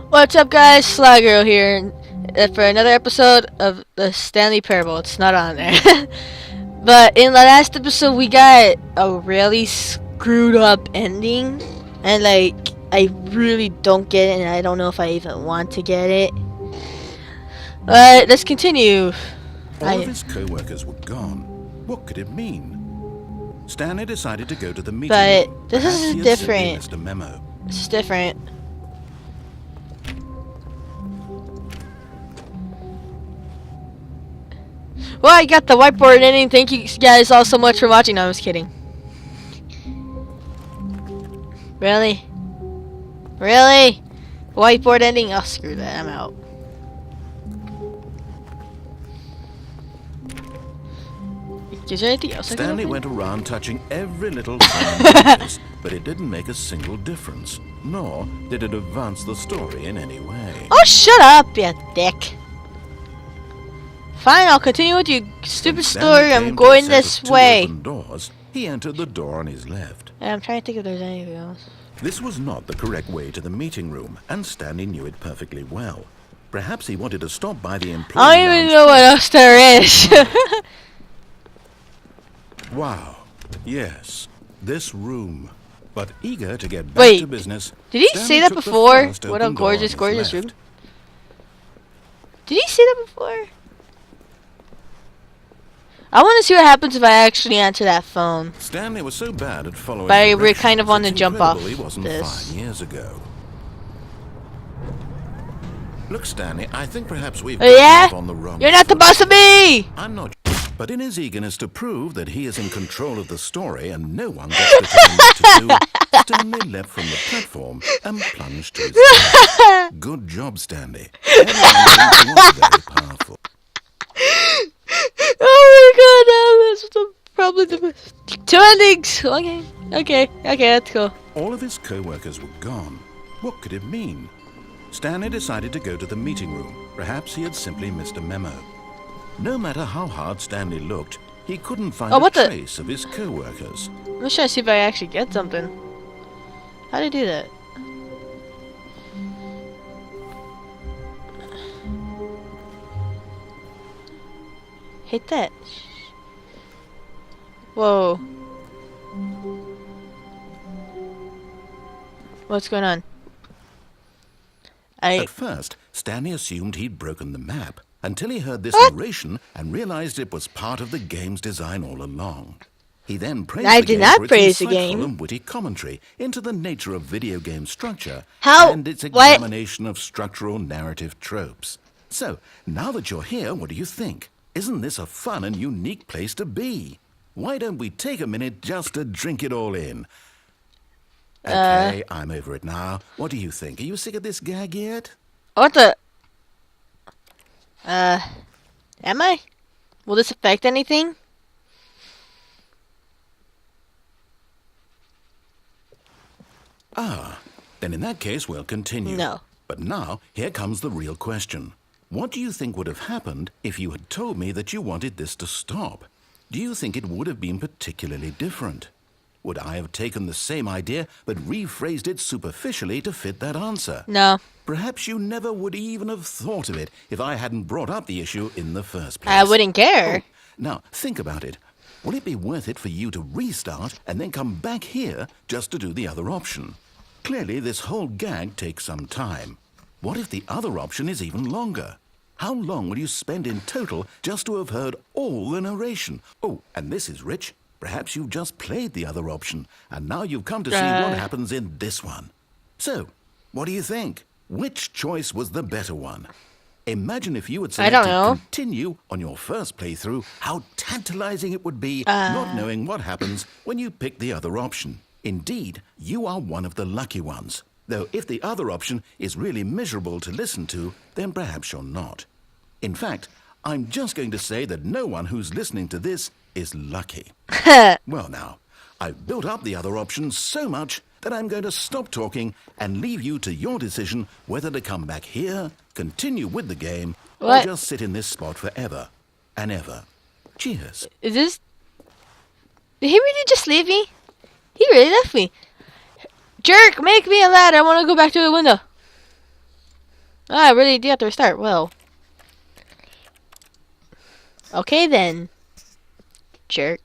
What's up, guys? Sly Girl here for another episode of the Stanley Parable. It's not on there. But in the last episode, we got a really screwed up ending. And, I really don't get it, and I don't know if I even want to get it. But let's continue. All of his co-workers were gone. What could it mean? Stanley decided to go to the meeting room. But this Perhaps is he had different. simply missed a memo. This is different. Well, I got the whiteboard ending. Thank you guys all so much for watching. No, I was kidding. Really? Really? Whiteboard ending? Oh, screw that. I'm out. Is there anything else I can Stanley open? went around touching every little thing, but it didn't make a single difference, nor did it advance the story in any way. Oh, shut up, you dick. Fine, I'll continue with your stupid story. I'm going this way. Doors, he entered the door on his left. I'm trying to think if there's anything else. This was not the correct way to the meeting room, and Stanley knew it perfectly well. Perhaps he wanted to stop by the employee I don't even know what else there is. Wow. Yes, this room. But eager to get back to business. Did he Stanley say that took the before? first What a open door on gorgeous, his gorgeous left. room. Did he say that before? I want to see what happens if I actually answer that phone. Stanley was so bad at following But I really directions, kind of want to it's jump off incredible he wasn't this. 5 years ago. Look, Stanley, I think perhaps we've Oh, gotten yeah? off on the wrong You're not the foot. boss of me! I'm not. But in his eagerness to prove that he is in control of the story and no one gets to tell him what to do, Stanley leapt from the platform and plunged to his death. Good job, Stanley. Everyone thinks you are very powerful. Oh my god, that was probably the best. 2 endings! Okay, that's cool. All of his co-workers were gone. What could it mean? Stanley decided to go to the meeting room. Perhaps he had simply missed a memo. No matter how hard Stanley looked, he couldn't find a trace of his co-workers. I'm just trying to see if I actually get something. How do you do that? Hit that. Whoa. What's going on? At first, Stanley assumed he'd broken the map until he heard this narration and realized it was part of the game's design all along. He then praised the game for its insightful and witty commentary into the nature of video game structure and its examination of structural narrative tropes. So, now that you're here, what do you think? Isn't this a fun and unique place to be? Why don't we take a minute just to drink it all in? Okay, I'm over it now. What do you think? Are you sick of this gag yet? What the? Am I? Will this affect anything? Then in that case, we'll continue. No. But now, here comes the real question. What do you think would have happened if you had told me that you wanted this to stop? Do you think it would have been particularly different? Would I have taken the same idea but rephrased it superficially to fit that answer? No. Perhaps you never would even have thought of it if I hadn't brought up the issue in the first place. I wouldn't care. Oh, now, think about it. Will it be worth it for you to restart and then come back here just to do the other option? Clearly, this whole gag takes some time. What if the other option is even longer? How long will you spend in total just to have heard all the narration? Oh, and this is rich. Perhaps you've just played the other option, and now you've come to see what happens in this one. So, what do you think? Which choice was the better one? Imagine if you had selected continue on your first playthrough, how tantalizing it would be not knowing what happens when you pick the other option. Indeed, you are one of the lucky ones. Though if the other option is really miserable to listen to, then perhaps you're not. In fact, I'm just going to say that no one who's listening to this is lucky. Well now, I've built up the other option so much that I'm going to stop talking and leave you to your decision whether to come back here, continue with the game, or just sit in this spot forever and ever. Cheers. Is this... Did he really just leave me? He really left me. Jerk, make me a ladder. I want to go back to the window. Ah, I really do have to restart. Well. Okay then. Jerk.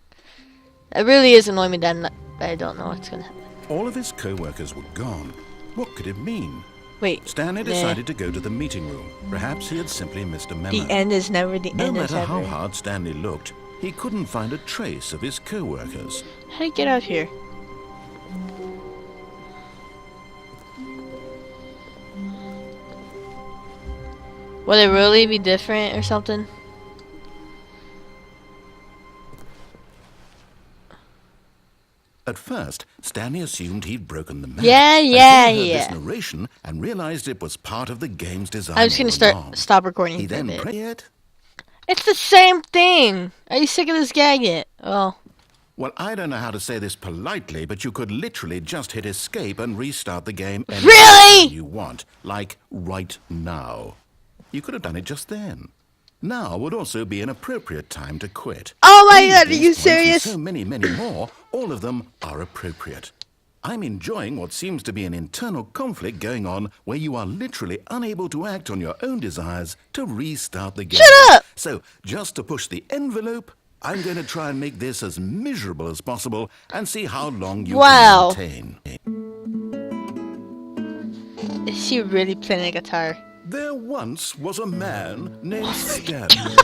It really is annoying me that I don't know what's gonna happen. All of his co-workers were gone. What could it mean? Wait. Stanley decided to go to the meeting room. Perhaps he had simply missed a memo. The end is never the No end is matter how ever. hard Stanley looked, he couldn't find a trace of his co-workers. How do you get out here? Would it really be different or something? At first, Stanley assumed he'd broken the map. Yeah. Until he heard this narration and realized it was part of the game's design. I'm just gonna stop recording He for a then bit. prayed. It's the same thing! Are you sick of this gag yet? Oh. Well, I don't know how to say this politely, but you could literally just hit escape and restart the game Really? anytime you want, like right now. You could have done it just then. Now would also be an appropriate time to quit. Oh my All god, are these you points and serious? so many more, all of them are appropriate. I'm enjoying what seems to be an internal conflict going on where you are literally unable to act on your own desires to restart the game. Shut up! So, just to push the envelope, I'm going to try and make this as miserable as possible and see how long you Wow. can maintain. Is she really playing a guitar? There once was a man named Stanley,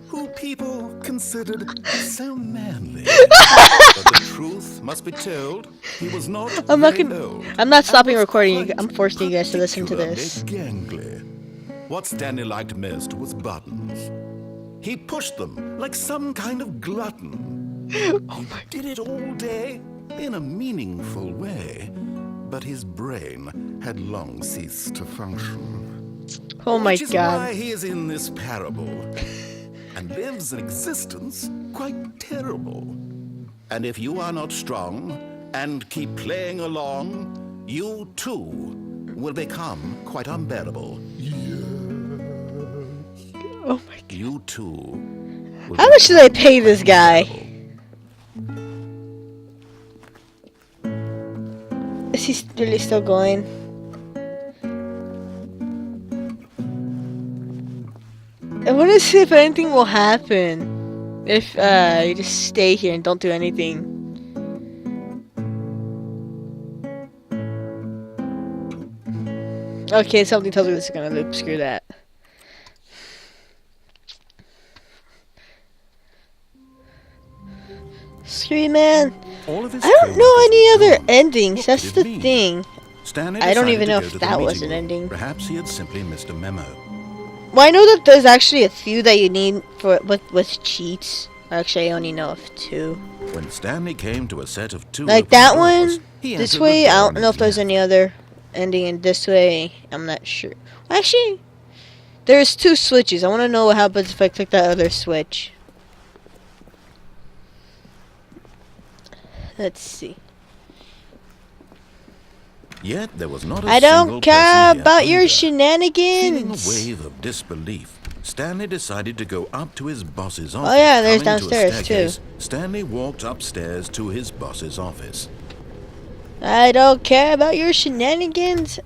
who people considered so manly. But the truth must be told, he was not I'm not very gonna- old, I'm not stopping and was recording you- quite I'm forcing you guys to listen to this. particularly gangly. What Stanley liked most was buttons. He pushed them like some kind of glutton. He did it all day in a meaningful way, but his brain had long ceased to function. Oh my Which is god. why he is in this parable and lives an existence quite terrible. And if you are not strong and keep playing along, you too will become quite unbearable. Oh my god. You too. Will How much should I pay this become guy? unbearable. Is he really still going? I want to see if anything will happen. If you just stay here and don't do anything. Okay, something tells me this is gonna loop. Screw that. Screw you, man. All of his I don't know co-workers any were other gone. endings. What That's could it the mean? thing. Stanley I don't decided even to know go if to the that was meeting an room. ending. Perhaps he had simply missed a memo. Well, I know that there's actually a few that you need for with cheats. Actually, I only know of two. When Stanley came to a set of two Like open that doors, one, he this entered the way. I door don't on know his if there's left. any other ending in this way. I'm not sure. Actually, there's two switches. I want to know what happens if I click that other switch. Let's see. Yet there was not a I single don't care person here about your either. Feeling a shenanigans. wave of disbelief, Stanley decided to go up to his boss's office. Oh yeah, there's Coming to a downstairs too. staircase, Stanley walked upstairs to his boss's office. I don't care about your shenanigans.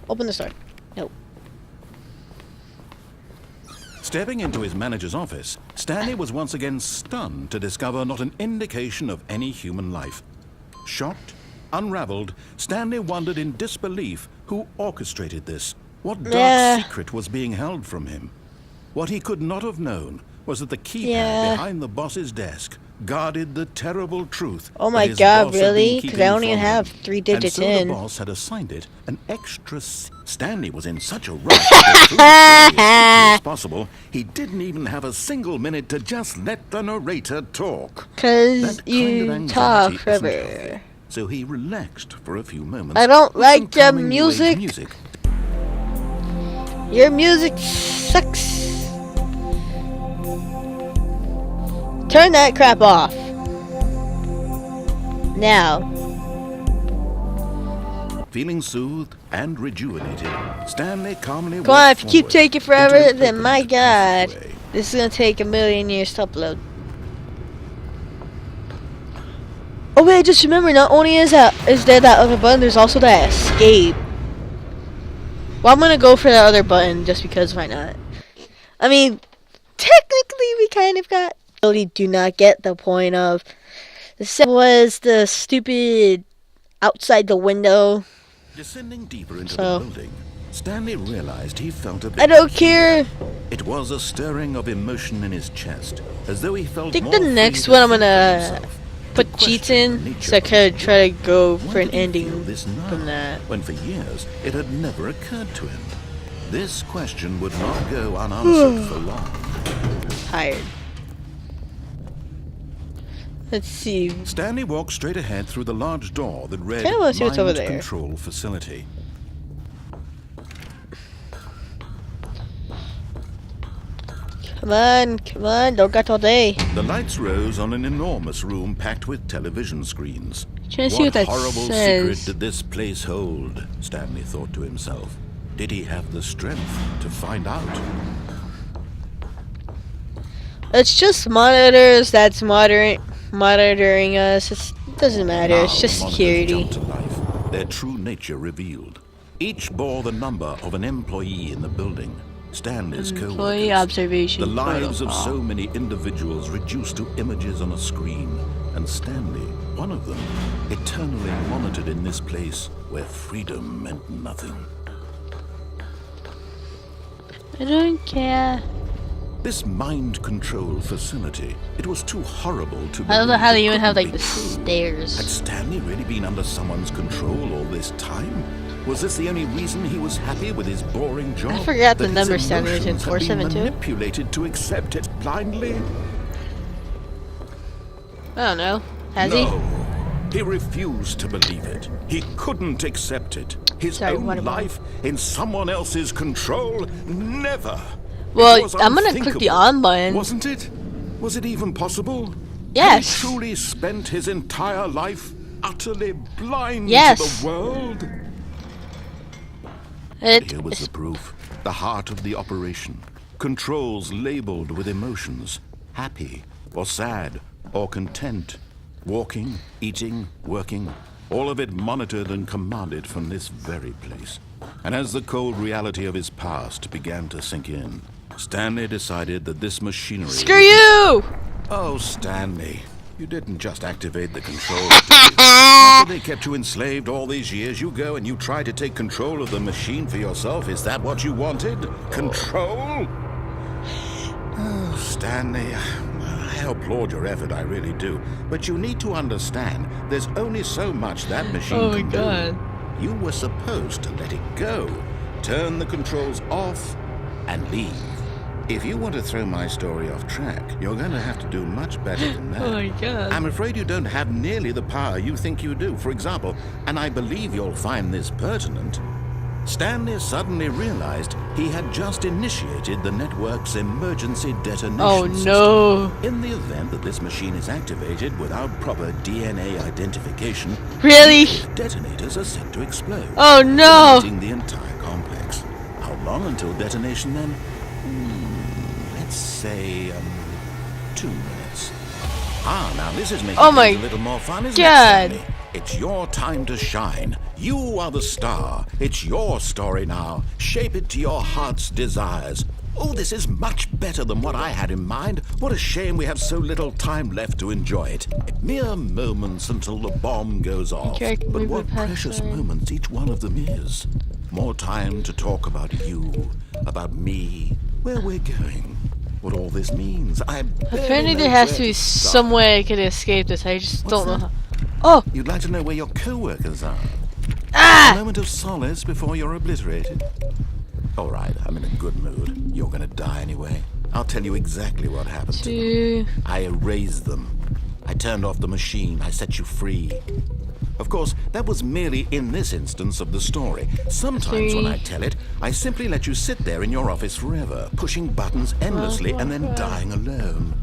Open the door. Nope. Stepping into his manager's office, Stanley was once again stunned to discover not an indication of any human life. Shocked, unraveled, Stanley wondered in disbelief who orchestrated this. What dark Yeah. secret was being held from him? What he could not have known was that the keypad Yeah. behind the boss's desk guarded the terrible truth. Oh that my his god, boss had been really? Because I keeping only from have him. 3 digits and so in. the boss had assigned it an extra. Stanley was in such a rush to get through the story as quickly as possible. He didn't even have a single minute to just let the narrator talk. Cause That kind of you anxiety talk isn't forever. healthy. So he relaxed for a few moments. I don't with some like your calming new age music. music. Your music sucks. Turn that crap off. Now. Feeling soothed and rejuvenated, Stanley calmly Come on, if you keep forward taking into forever, the then my open god. passageway. This is gonna take a million years to upload. Oh wait, I just remember, not only is there that other button, there's also that escape. Well, I'm gonna go for that other button just because why not? I mean, technically we kind of got. Really do not get the point of. The second was the stupid outside the window. Descending deeper into the building, Stanley realized he felt a bit. I don't care. It was a stirring of emotion in his chest, as though he felt. I think the next one I'm gonna put cheats in, so I could try to go for an ending from that. When for years it had never occurred to him. This question would not go unanswered for long. Tired. Let's see. Stanley walked straight ahead through the large door that read Mind see what's over there. Control Facility. Come on, don't got all day. The lights rose on an enormous room packed with television screens. Trying to see what that horrible says. secret did this place hold? Stanley thought to himself. Did he have the strength to find out? It's just monitors that's monitoring us. It doesn't matter. Now It's just the monitors security. jumped to life, their true nature revealed. Each bore the number of an employee in the building. Stanley's Employee co-workers. observation. The lives of protocol. so many individuals reduced to images on a screen. And Stanley, one of them, eternally monitored in this place where freedom meant nothing. I don't care. This mind control facility, it was too horrible to I don't know believe how it they even have couldn't like be the true. stairs. Had Stanley really been under someone's control all this time? Was this the only reason he was happy with his boring job? I forgot the That his number Stanley was in, emotions had been 472? manipulated to accept it blindly? I don't know. Has No. He refused to believe it. He couldn't accept it. His Sorry, own what about- life in someone else's control? Never. Well, It was I'm gonna click the unthinkable, on button. Wasn't it? Was it even possible? Yes. Had he truly spent his entire life utterly blind Yes. to the world? Here was the proof. The heart of the operation. Controls labeled with emotions. Happy or sad or content. Walking, eating, working. All of it monitored and commanded from this very place. And as the cold reality of his past began to sink in, Stanley decided that this machinery... Screw you! Oh, Stanley. You didn't just activate the controls, did you? After they kept you enslaved all these years, you go and you try to take control of the machine for yourself. Is that what you wanted? Control? Oh, Stanley, I applaud your effort, I really do. But you need to understand, there's only so much that machine can do. You were supposed to let it go. Turn the controls off and leave. If you want to throw my story off track, you're going to have to do much better than that. Oh my god. I'm afraid you don't have nearly the power you think you do. For example, and I believe you'll find this pertinent, Stanley suddenly realized he had just initiated the network's emergency detonation system. Oh no. In the event that this machine is activated without proper DNA identification, Really? detonators are set to explode. Oh no. Detonating the entire complex. How long until detonation then? Let's say 2 minutes. Now this is making Oh my things a little more fun, isn't God. it, Stanley? It's your time to shine. You are the star. It's your story now. Shape it to your heart's desires. Oh, this is much better than what I had in mind. What a shame we have so little time left to enjoy it. Mere moments until the bomb goes off. Okay, I can But move what it past precious there. moments each one of them is. More time to talk about you, about me, where we're going, what all this means. Apparently there has to be some way I could escape this. I just don't know that? how. Oh! You'd like to know where your co-workers are. A Ah! moment of solace before you're obliterated. All right, I'm in a good mood. You're gonna die anyway. I'll tell you exactly what happened to them. 2. I erased them. I turned off the machine. I set you free. Of course, that was merely in this instance of the story. Sometimes when I 3. tell it, I simply let you sit there in your office forever, pushing buttons endlessly and then dying alone.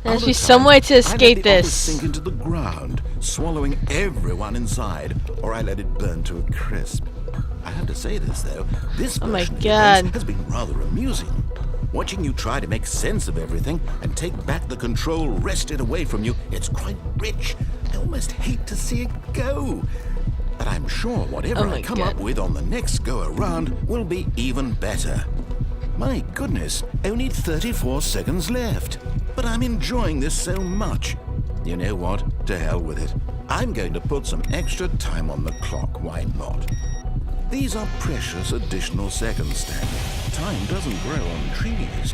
There has to Other be some times, way to I let escape the office this. sink into the ground, swallowing everyone inside, or I let it burn to a crisp. I have to say this though, this Oh my version of God. events has been rather amusing. Watching you try to make sense of everything and take back the control wrested away from you, it's quite rich. I almost hate to see it go. But But I'm sure whatever Oh my I come God. up with on the next go around will be even better. My goodness, only 34 seconds left. But I'm enjoying this so much. You know what? To hell with it. I'm going to put some extra time on the clock, why not? These are precious additional seconds, Stanley. Time doesn't grow on trees.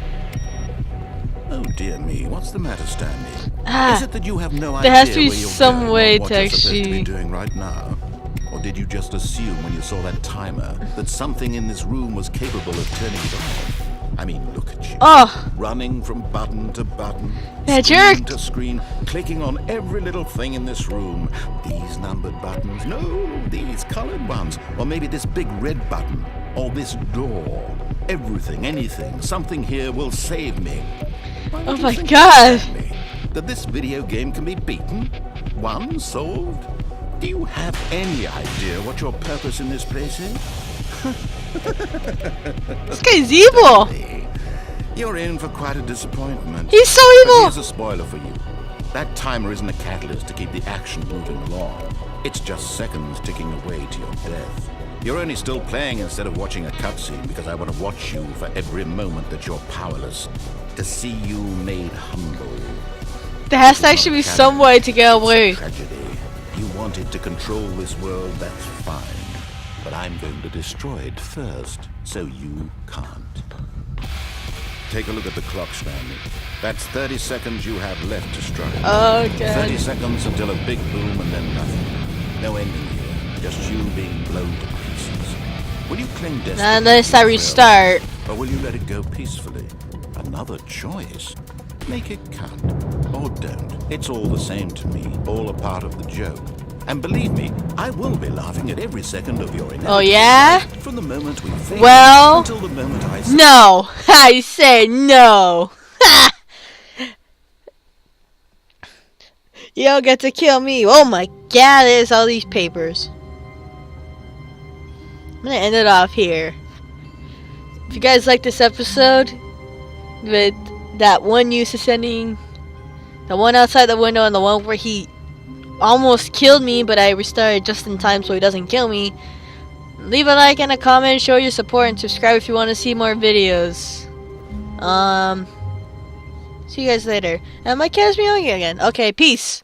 Oh dear me, what's the matter, Stanley? Is it that you have no idea there has to be where you're some going or way what to you're supposed to be actually... doing right now? Or did you just assume when you saw that timer that something in this room was capable of turning it off? I mean, look at you. Oh, Running from button to button, that screen jerk. to screen, clicking on every little thing in this room. These numbered buttons, no, these colored ones. Or maybe this big red button, or this door. Everything, anything, something here will save me. Why Oh would you my think, God. Stanley, that this video game can be beaten? Won? Solved? Do you have any idea what your purpose in this place is? This guy's evil. Stanley, you're in for quite a disappointment. He's so But evil. here's a spoiler for you. That timer isn't a catalyst to keep the action moving along. It's just seconds ticking away to your death. You're only still playing instead of watching a cutscene because I want to watch you for every moment that you're powerless. To see you made humble. There has to actually be some way to get away. It's a tragedy. You wanted to control this world, that's fine. But I'm going to destroy it first, so you can't. Take a look at the clock, Stanley. That's 30 seconds you have left to strike. Oh 30 God. seconds until a big boom and then nothing. No ending here, just you being blown to pieces. Will you cling desperately Not unless to I your restart. will, or will you let it go peacefully? Another choice. Make it count, or don't. It's all the same to me, all a part of the joke. And believe me, I will be laughing at every second of your inevitable Oh yeah? fight from the moment we face Well, until the moment I say no. I say no. You don't get to kill me. Oh my God, there's all these papers. I'm gonna end it off here. If you guys like this episode with that one use of sending, the one outside the window and the one where he almost killed me, but I restarted just in time so he doesn't kill me, leave a like and a comment, show your support, and subscribe if you want to see more videos. See you guys later. And my cat is meowing again. Okay, peace.